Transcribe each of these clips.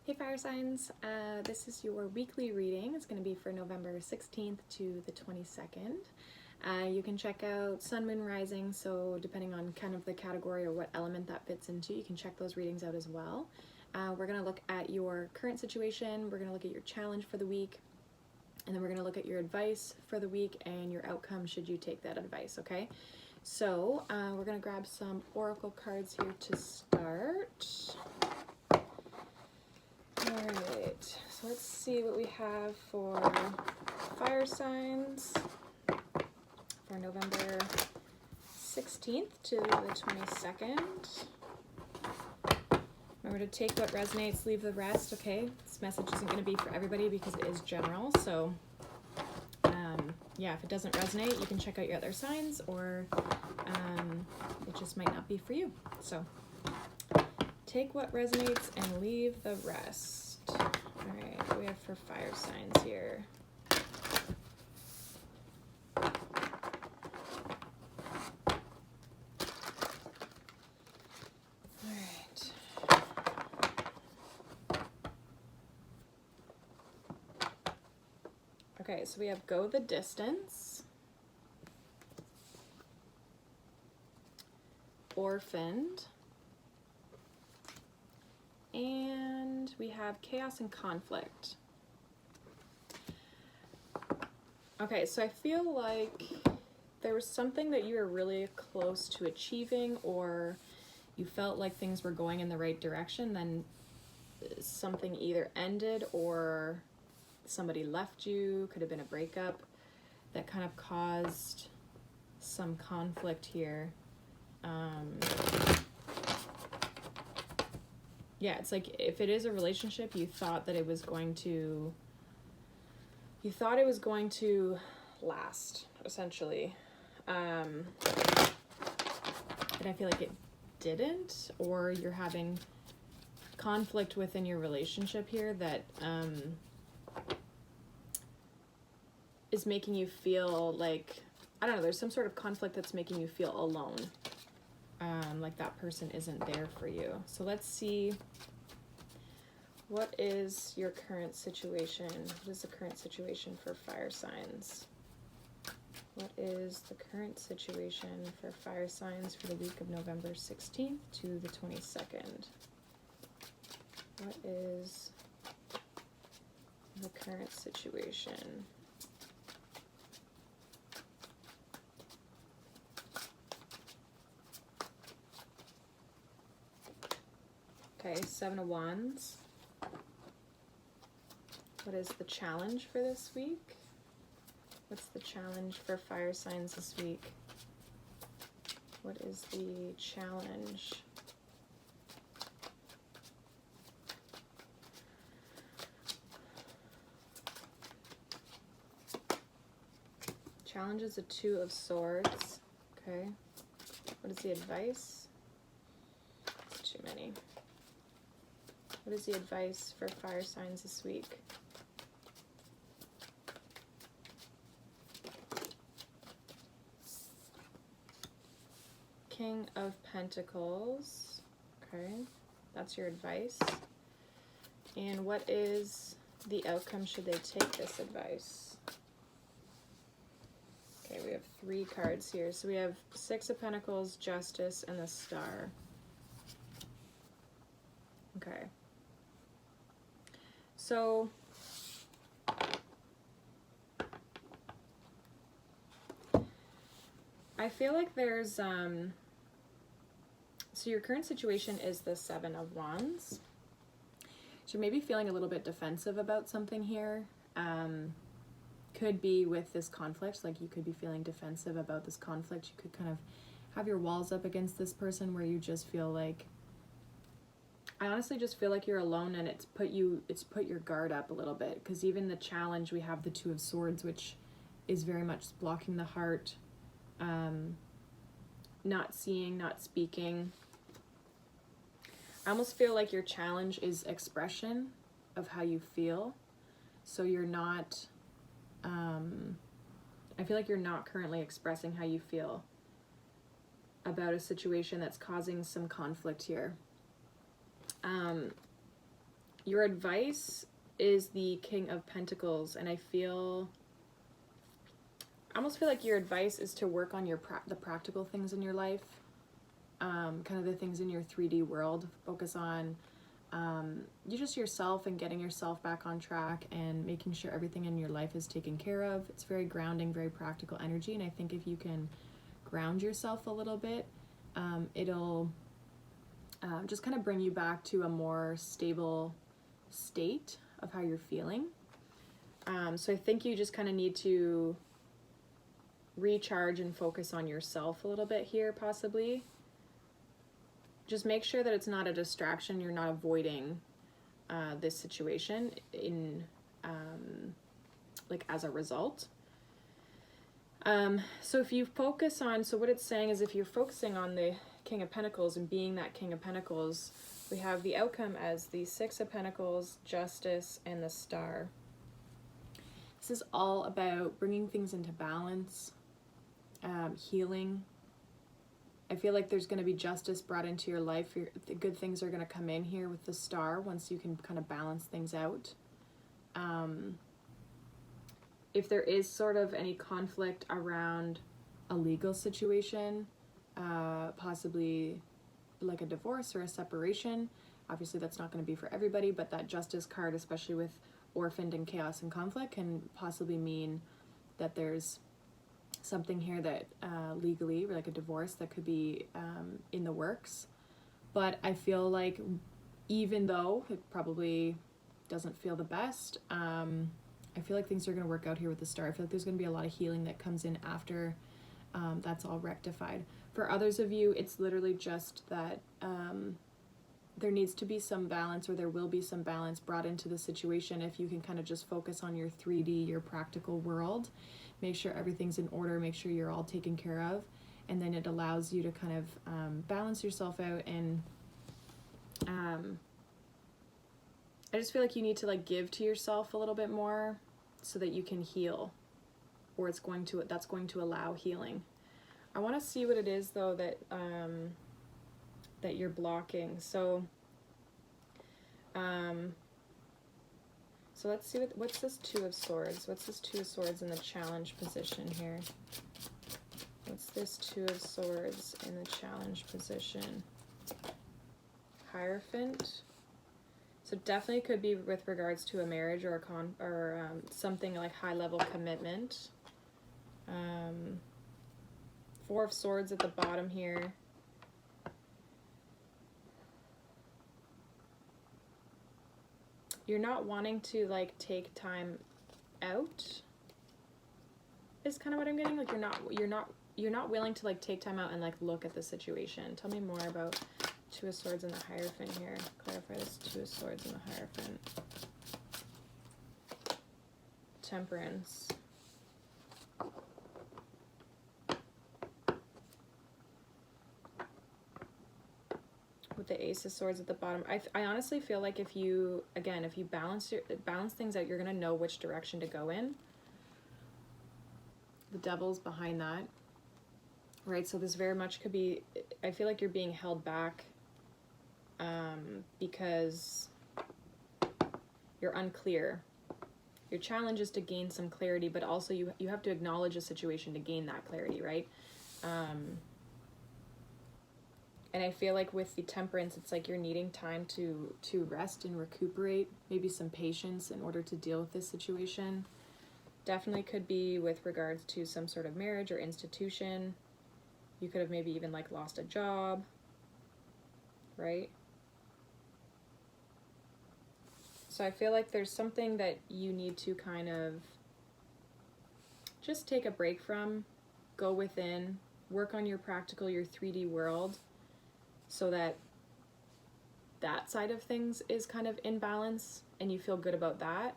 Hey fire signs, this is your weekly reading. It's going to be for November 16th to the 22nd. You can check out Sun, Moon, Rising, so depending on kind of the category or what element that fits into, you can check those readings out as well. We're going to look at your current situation, we're going to look at your challenge for the week, and then we're going to look at your advice for the week and your outcome should you take that advice, okay? So we're going to grab some oracle cards here to start. Alright, so let's see what we have for fire signs for November 16th to the 22nd. Remember to take what resonates, leave the rest, okay? This message isn't going to be for everybody because it is general, so yeah, if it doesn't resonate, you can check out your other signs, or it just might not be for you. So take what resonates and leave the rest. All right, what do we have for fire signs here? All right. Okay, so we have go the distance, orphaned, and we have chaos and conflict. Okay, so I feel like there was something that you were really close to achieving, or you felt like things were going in the right direction, then something either ended or somebody left you, could have been a breakup, that kind of caused some conflict here. Yeah, it's like if it is a relationship, you thought that it was going to, last, essentially. And I feel like it didn't, or you're having conflict within your relationship here that is making you feel like, I don't know, there's some sort of conflict that's making you feel alone. Like that person isn't there for you. So let's see, what is your current situation? What is the current situation for fire signs? What is the current situation for fire signs for the week of November 16th to the 22nd? What is the current situation? Okay, 7 of Wands. What is the challenge for this week? What's the challenge for fire signs this week? What is the challenge? Challenge is a 2 of Swords. Okay. What is the advice? It's too many. What is the advice for fire signs this week? King of Pentacles. Okay, that's your advice. And what is the outcome should they take this advice? Okay, we have 3 cards here. So we have 6 of Pentacles, Justice, and the Star. Okay. So I feel like there's so your current situation is the 7 of Wands. So you're maybe feeling a little bit defensive about something here. Could be with this conflict, like you could be feeling defensive about this conflict. You could kind of have your walls up against this person where you just feel like, I honestly just feel like you're alone, and it's put your guard up a little bit, because even the challenge, we have the 2 of Swords, which is very much blocking the heart, not seeing, not speaking. I almost feel like your challenge is expression of how you feel. So you're not, I feel like you're not currently expressing how you feel about a situation that's causing some conflict here. Your advice is the King of Pentacles, and I almost feel like your advice is to work on the practical things in your life, kind of the things in your 3D world. Focus on you just yourself and getting yourself back on track and making sure everything in your life is taken care of. It's very grounding, very practical energy, and I think if you can ground yourself a little bit, it'll just kind of bring you back to a more stable state of how you're feeling. So I think you just kind of need to recharge and focus on yourself a little bit here, possibly. Just make sure that it's not a distraction. You're not avoiding this situation in like as a result. So if you focus on, so what it's saying is if you're focusing on the King of Pentacles and being that King of Pentacles, we have the outcome as the Six of Pentacles, Justice, and the Star. This is all about bringing things into balance, healing. I feel like there's going to be justice brought into your life. The good things are going to come in here with the Star once you can kind of balance things out. If there is sort of any conflict around a legal situation, possibly like a divorce or a separation, obviously that's not going to be for everybody, but that Justice card, especially with orphaned and chaos and conflict, can possibly mean that there's something here that legally, like a divorce, that could be in the works. But I feel like even though it probably doesn't feel the best, I feel like things are going to work out here with the Star. I feel like there's going to be a lot of healing that comes in after that's all rectified. For others of you, it's literally just that there needs to be some balance, or there will be some balance brought into the situation if you can kind of just focus on your 3D, your practical world. Make sure everything's in order, make sure you're all taken care of, and then it allows you to kind of balance yourself out. And I just feel like you need to like give to yourself a little bit more so that you can heal, or that's going to allow healing. I want to see what it is though that that you're blocking. So so let's see what's this Two of Swords. What's this Two of Swords in the challenge position here? What's this Two of Swords in the challenge position? Hierophant. So definitely could be with regards to a marriage or something like high level commitment. Four of Swords at the bottom here. You're not wanting to like take time out is kind of what I'm getting. Like you're not willing to like take time out and like look at the situation. Tell me more about Two of Swords and the Hierophant here. Clarify this Two of Swords and the Hierophant. Temperance. With the Ace of Swords at the bottom. I honestly feel like if you balance things out, you're going to know which direction to go in. The Devil's behind that. Right, so this very much could be, I feel like you're being held back because you're unclear. Your challenge is to gain some clarity, but also you have to acknowledge a situation to gain that clarity, right? And I feel like with the Temperance, it's like you're needing time to rest and recuperate, maybe some patience in order to deal with this situation. Definitely could be with regards to some sort of marriage or institution. You could have maybe even like lost a job, right? So I feel like there's something that you need to kind of just take a break from, go within, work on your practical, your 3D world, so that that side of things is kind of in balance and you feel good about that.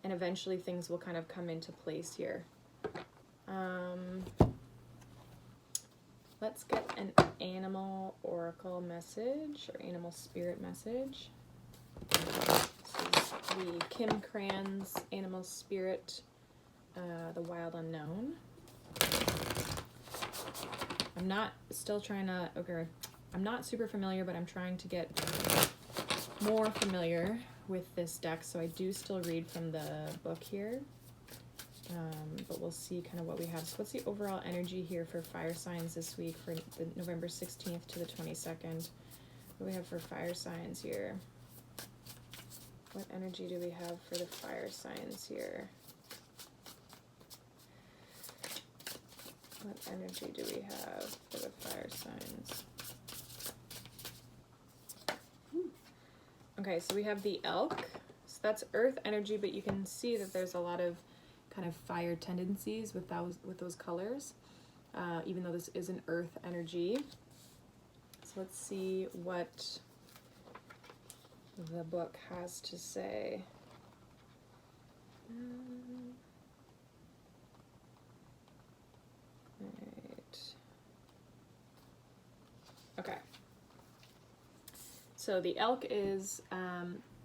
And eventually things will kind of come into place here. Let's get an animal oracle message or animal spirit message. This is the Kim Cran's Animal Spirit, the Wild Unknown. I'm not super familiar, but I'm trying to get more familiar with this deck, so I do still read from the book here. But we'll see kind of what we have. So what's the overall energy here for fire signs this week for the November 16th to the 22nd? What do we have for fire signs here? What energy do we have for the fire signs here? What energy do we have for the fire signs? Okay, so we have the elk. So that's earth energy, but you can see that there's a lot of kind of fire tendencies with those colors, even though this is an earth energy. So let's see what the book has to say. Right. Okay. So the elk is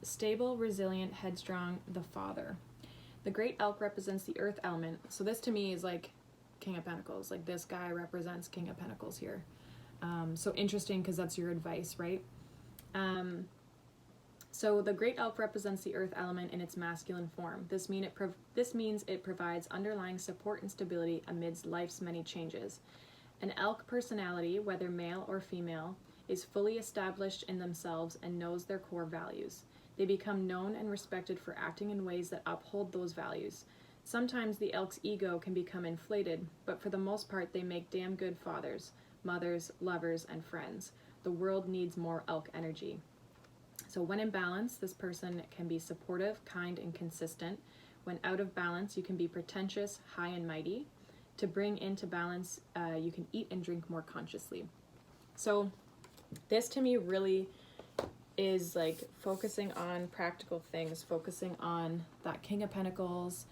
stable, resilient, headstrong, the father. The great elk represents the earth element. So this to me is like King of Pentacles. Like this guy represents King of Pentacles here. So interesting because that's your advice, right? So the great elk represents the earth element in its masculine form. This means it provides underlying support and stability amidst life's many changes. An elk personality, whether male or female, is fully established in themselves and knows their core values. They become known and respected for acting in ways that uphold those values. Sometimes the elk's ego can become inflated, but for the most part they make damn good fathers, mothers, lovers, and friends. The world needs more elk energy. So when in balance, this person can be supportive, kind, and consistent. When out of balance, you can be pretentious, high and mighty. To bring into balance, you can eat and drink more consciously. So this to me really is like focusing on practical things, focusing on that King of Pentacles,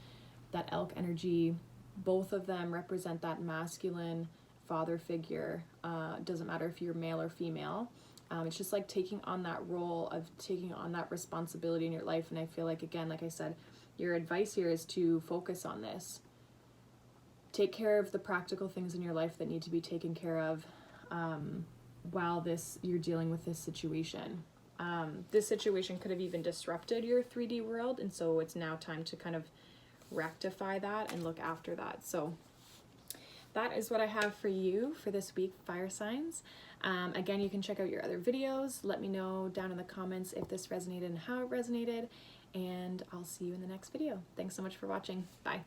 that elk energy. Both of them represent that masculine father figure. Doesn't matter if you're male or female. It's just like taking on that role of taking on that responsibility in your life. And I feel like, again, like I said, your advice here is to focus on this. Take care of the practical things in your life that need to be taken care of while you're dealing with this situation. This situation could have even disrupted your 3D world, and so it's now time to kind of rectify that and look after that. So that is what I have for you for this week, fire signs. Again, you can check out your other videos. Let me know down in the comments if this resonated and how it resonated, and I'll see you in the next video. Thanks so much for watching. Bye.